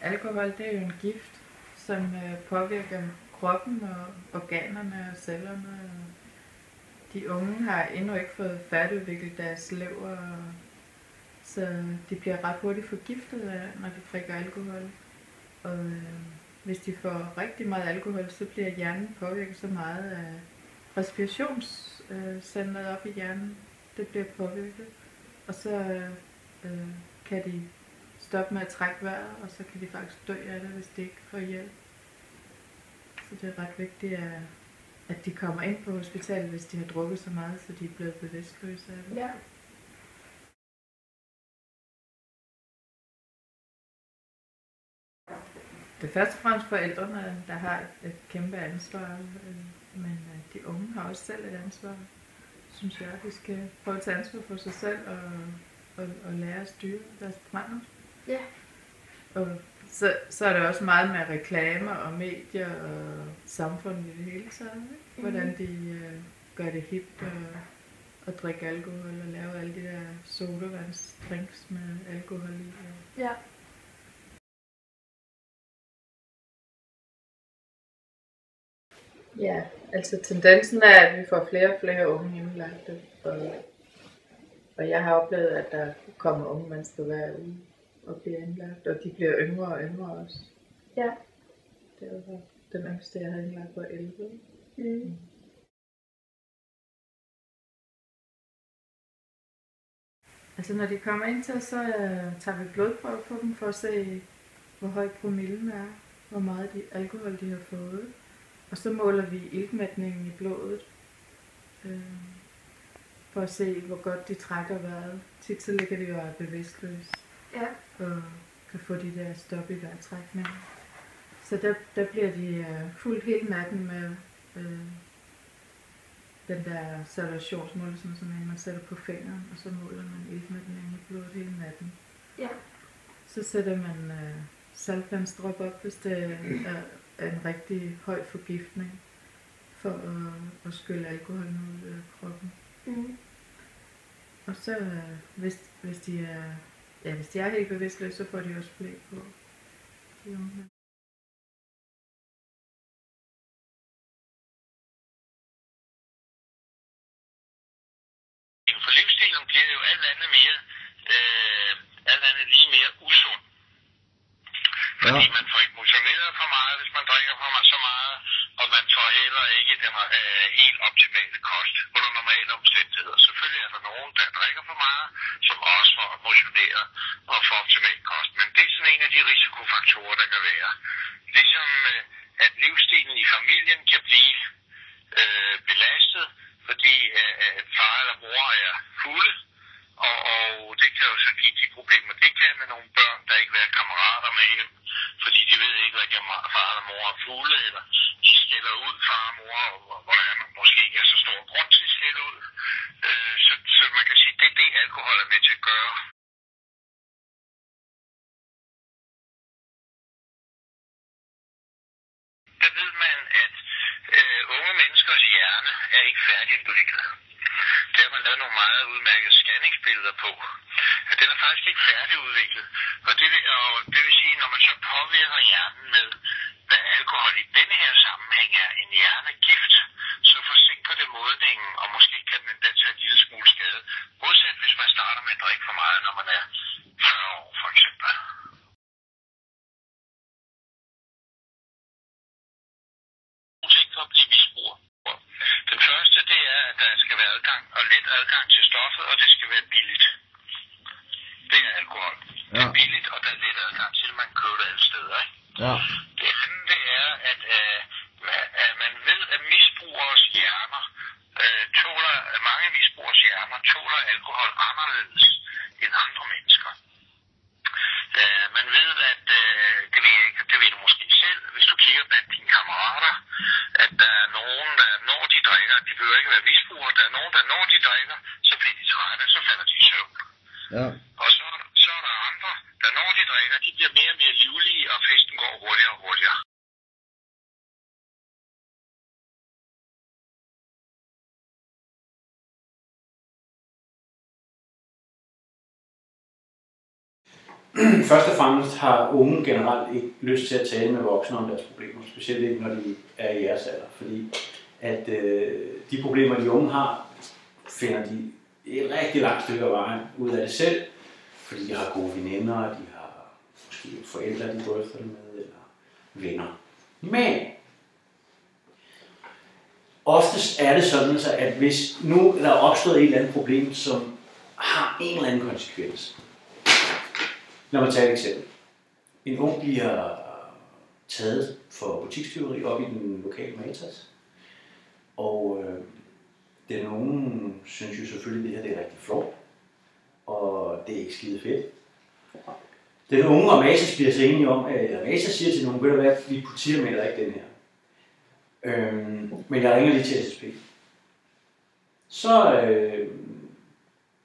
Alkohol, det er jo en gift, som påvirker kroppen og organerne og cellerne. De unge har endnu ikke fået færdigudviklet deres lever, så de bliver ret hurtigt forgiftet, når de drikker alkohol. Og hvis de får rigtig meget alkohol, så bliver hjernen påvirket så meget af respirationscentret op i hjernen. Det bliver påvirket, og så kan de stoppe med at trække vejret, og så kan de faktisk dø af det, hvis de ikke får hjælp. Så det er ret vigtigt, at de kommer ind på hospitalet, hvis de har drukket så meget, så de er blevet bevidstløse af det. Ja. Det er først og fremmest forældrene, der har et kæmpe ansvar, men de unge har også selv et ansvar, synes jeg. De skal prøve at tage ansvar for sig selv og lære at styre deres brænder. Ja. Og så er det også meget med reklamer og medier og samfundet i det hele taget, ikke? Hvordan de gør det hipt at drikke alkohol og lave alle de der sodavandsdrinks med alkohol i. Ja. Ja, altså tendensen er, at vi får flere og flere unge indlagte, og jeg har oplevet, at der kommer unge mennesker hver uge og bliver indlagt, og de bliver yngre og yngre også. Ja. Det var den yngste, jeg havde indlagt, var 11. Mm. Altså når de kommer ind til os, så tager vi blodprøver på dem for at se, hvor høj promillen er, hvor meget alkohol de har fået. Og så måler vi iltmætningen i blodet, for at se, hvor godt de trækker vejret. Tit så ligger de jo bevidstløse, Ja. og kan få de der stop i vejrtrækning. Så der bliver de fuldt hele natten med den der salutationsmåler, som man sætter på fingeren, og så måler man iltmætningen i blodet hele natten. Ja. Så sætter man saltvandsdrop op, hvis det er en rigtig høj forgiftning, for at skylle alkoholen ud af kroppen. Mm. Og så hvis de er helt bevidstløse, så får de også blæ på. For livsstilen bliver jo alt andet lige mere usund. Fordi man får ikke motioneret for meget, hvis man drikker for meget, så meget, og man får heller ikke den helt optimale kost under normale omstændigheder. Selvfølgelig er der nogen, der drikker for meget, som også får motioneret og får optimal kost. Men det er sådan en af de risikofaktorer, der kan være. Ligesom at livsstilen i familien kan blive belastet, fordi far eller mor er fulde, og det kan jo så give de problemer, det kan med nogle børn, der ikke vil have kammerater med hjem, fordi de ved ikke, hvad far eller mor er fulde, eller de skælder ud far og mor, hvor der måske ikke er så stor grund til at skælde ud. Så man kan sige, det er det, alkohol er med til at gøre. Der ved man, at unge menneskers hjerne er ikke færdigudviklet. Det har man lavet nogle meget udmærkede scanningsbilleder på. Den er faktisk ikke færdigudviklet. Og det vil sige, når man så påvirker hjernen med, hvad alkohol i denne her sammenhæng er en hjernegift, så forsinker det modningen, og måske kan den endda tage en lille smule skade. Modsat hvis man starter med at drikke for meget, når man er 40 år for eksempel. For at blive misbruger. Den første, det er, at der skal være let adgang til stoffet, og det skal være billigt. Det er alkohol. Ja. Det er billigt, og der er let adgang til, man køber det alle steder, ikke? Ja. Det andet, det er, at man ved, at misbrugers hjerner mange misbrugers hjerner tåler alkohol anderledes end andre mennesker. Man ved, at det ved du måske selv, hvis du kigger blandt dine kammerater, at der er nogen, der når de drikker, de behøver ikke være misbrugere, der er nogen, der når de drikker, så bliver de trætte, så falder de i søvn. Ja. Og så er der andre, der når de drikker, de bliver mere og mere livlige, og festen går hurtigere og hurtigere. først og fremmest har unge generelt ikke lyst til at tale med voksne om deres problemer, specielt ikke når de er i jeres alder, fordi at de problemer, de unge har, finder de et rigtig langt stykke af vejen ud af det selv, fordi de har gode veninder, de har måske forældre, de drøfter det med, eller venner. Men oftest er det sådan, at hvis nu der er opstået et eller andet problem, som har en eller anden konsekvens. Lad mig tage et eksempel. En ung bliver taget for butikstyveri op i den lokale Matas, og den unge synes jo selvfølgelig, at det her det er rigtig flot, og det er ikke skide fedt. Den unge og Matas bliver så enige om, at Matas siger til nogen, ved du hvad, vi politianmelder ikke den her. Men jeg ringer lige til SSP. Så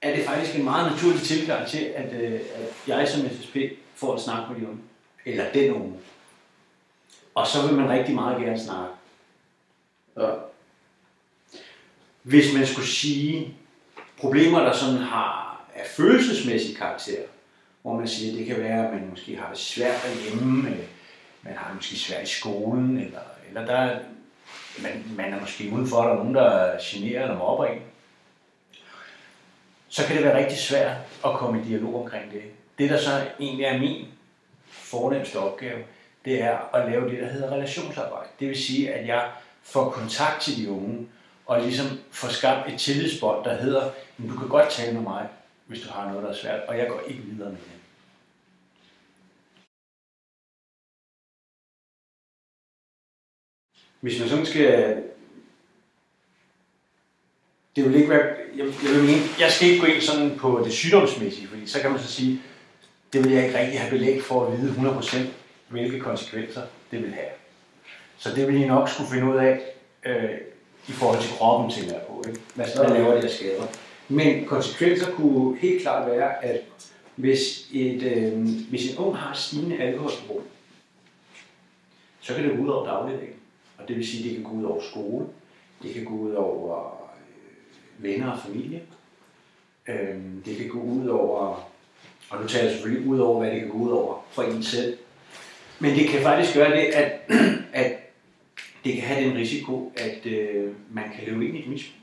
er det faktisk en meget naturlig tilgang til, at jeg som SSP får en snak med de unge. Eller den unge. Og så vil man rigtig meget gerne snakke. Ja. Hvis man skulle sige problemer, der sådan har af følelsesmæssig karakter, hvor man siger, at det kan være, at man måske har det svært derhjemme, man har det måske svært i skolen, eller der man er måske udenfor, der er nogen, der generer eller mobber en, så kan det være rigtig svært at komme i dialog omkring det. Det, der så egentlig er min fornemmeste opgave, det er at lave det, der hedder relationsarbejde. Det vil sige, at jeg får kontakt til de unge, og ligesom får skabt et tillidsbånd, der hedder, du kan godt tale med mig, hvis du har noget, der er svært, og jeg går ikke videre med det. Hvis man sådan skal... Det vil ikke være... Jeg skal ikke gå ind sådan på det sygdomsmæssige, fordi så kan man så sige, det vil jeg ikke rigtig have belæg for at vide 100%, hvilke konsekvenser det vil have. Så det vil I nok skulle finde ud af i forhold til kroppen, tænker jeg på. Ikke? Hvad laver det, der skader? Men konsekvenser kunne helt klart være, at hvis en ung har stigende alkoholforbrug, så kan det gå ud over dagligdagen. Og det vil sige, at det kan gå ud over skole, det kan gå ud over venner og familie, det kan gå ud over, og nu taler jeg selvfølgelig ud over, hvad det kan gå ud over for en selv. Men det kan faktisk gøre det, at det kan have den risiko, at man kan løbe ind i et misbrug.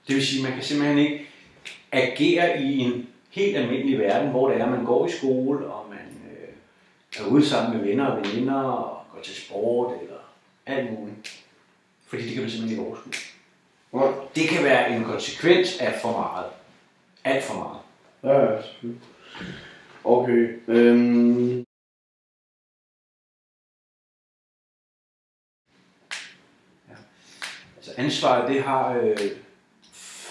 Det vil sige, at man kan simpelthen ikke agere i en helt almindelig verden, hvor det er, man går i skole, og man er ude sammen med venner og veninder, og går til sport, eller alt muligt. Fordi det kan man simpelthen ikke overskue. Ja. Det kan være en konsekvens af for meget. Alt for meget. Ja, selvfølgelig. Okay. Ja. Altså ansvaret, det har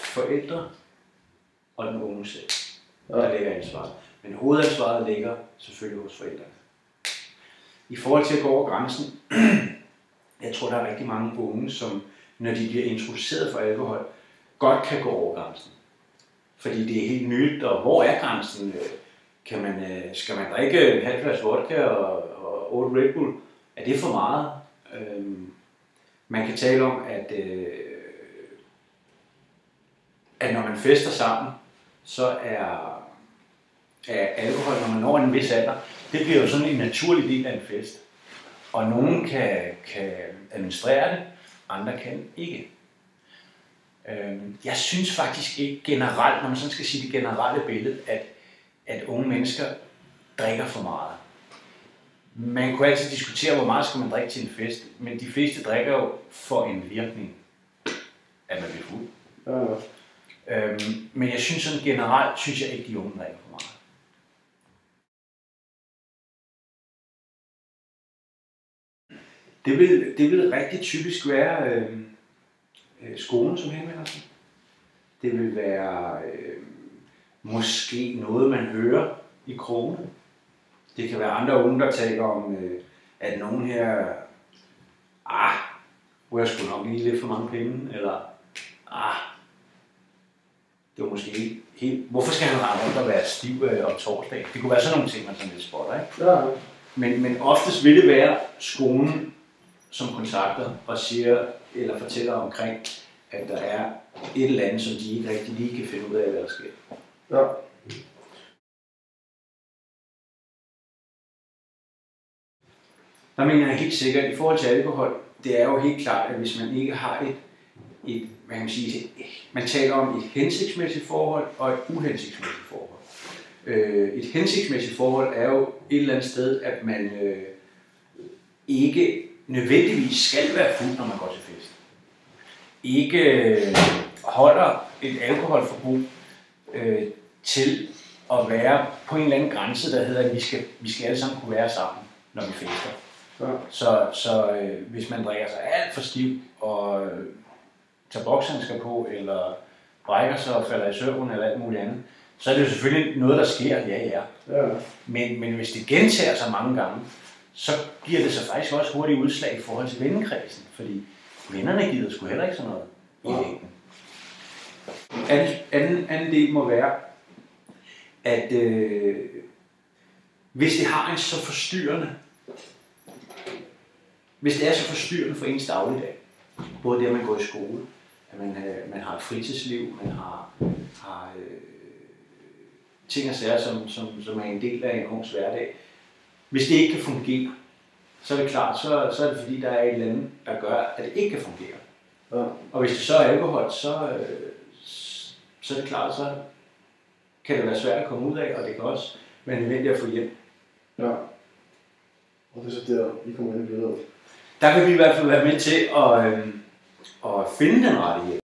forældre og den unge selv. Der ligger ansvaret. Men hovedansvaret ligger selvfølgelig hos forældrene. I forhold til at gå over grænsen, jeg tror, der er rigtig mange unge, som når de bliver introduceret for alkohol, godt kan gå over grænsen. Fordi det er helt nyt, og hvor er grænsen? Skal man drikke en halv glas vodka og 8 Red Bull? Er det for meget? Man kan tale om, at når man fester sammen, så er alkohol, når man når en vis alder, det bliver jo sådan en naturlig del af en fest. Og nogen kan administrere det, andre kan ikke. Jeg synes faktisk ikke generelt, når man sådan skal sige det generelle billede, at unge mennesker drikker for meget. Man kunne altid diskutere, hvor meget skal man drikke til en fest, men de fleste drikker jo for en virkning, at man bliver fuld. Ja. Men jeg synes sådan generelt, synes jeg ikke, de unge drikker for meget. Det vil rigtig typisk være skolen, som henvender sig. Det vil være måske noget, man hører i krogene. Det kan være andre unge, der taler om, at nogen her, hvor jeg skulle nok lige lidt for mange penge, eller det var måske ikke helt, hvorfor skal han rende rundt og være stiv om torsdag? Det kunne være sådan nogle ting, man sådan lidt spotter, ikke? Ja. Men oftest vil det være skolen, som kontakter og siger, eller fortæller omkring, at der er et eller andet, som de ikke rigtig lige kan finde ud af, hvad der sker. Ja. Der mener jeg helt sikkert, i forhold til alkohol, det er jo helt klart, at hvis man ikke har hvad kan man sige, man taler om et hensigtsmæssigt forhold og et uhensigtsmæssigt forhold. Et hensigtsmæssigt forhold er jo et eller andet sted, at man ikke nødvendigvis skal være fuld, når man går til fest. Ikke holder et alkoholforbrug til at være på en eller anden grænse, der hedder, at vi skal alle sammen kunne være sammen, når vi fester. Ja. Så hvis man drikker sig alt for stiv og tager bokshandsker på, eller brækker sig og falder i søvn eller alt muligt andet, så er det jo selvfølgelig noget, der sker, ja. Men hvis det gentager sig mange gange, så giver det sig faktisk også hurtigt udslag i forhold til vennekredsen, fordi vennerne gider sgu heller ikke sådan noget i længden. Anden del må være, at hvis det har en så forstyrrende, hvis det er så forstyrrende for ens dagligdag, både det, at man går i skole, at man har et fritidsliv, man har ting og sager, som er en del af en ungs hverdag. Hvis det ikke kan fungere, så er det klart, så er det fordi, der er et eller andet, der gør, at det ikke kan fungere. Ja. Og hvis det så er alkohol, så er det klart, så kan det være svært at komme ud af, og det kan også være nødvendigt at få hjælp. Ja. Og det er så der, I kommer ind i billedet. Der kan vi i hvert fald være med til at finde den rette hjælp.